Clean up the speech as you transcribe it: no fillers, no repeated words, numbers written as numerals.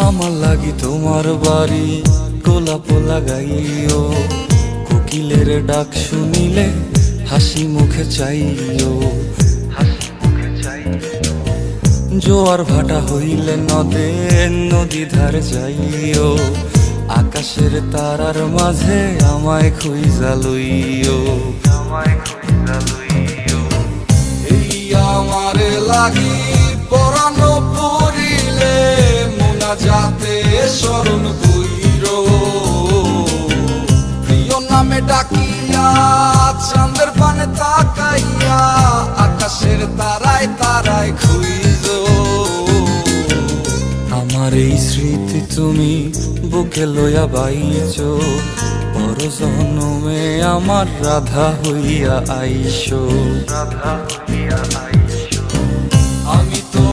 আমার লাগি তোমার বাড়ি গোলাপ লাগাইও, কোকিলের ডাক শুনিলে হাসি মুখে চাইও, জোয়ার ভাটা হইলে নদে নদী ধারে যাইও, আকাশের তারার মাঝে আমায় খুঁজা লইও, এই আমারে লাগি পরানো পড়িলে মোনা যাতে স্মরণ কইরো, প্রিয় নামে ডাকিয়া চাঁদের পানে তাকাইয়া আকাশের তারায় তারায় খুঁজো। আমার এই স্মৃতি তুমি বুকে লইয়া বাইছো, পর জন্মে আমার রাধা হইয়া আইসো, আমি তো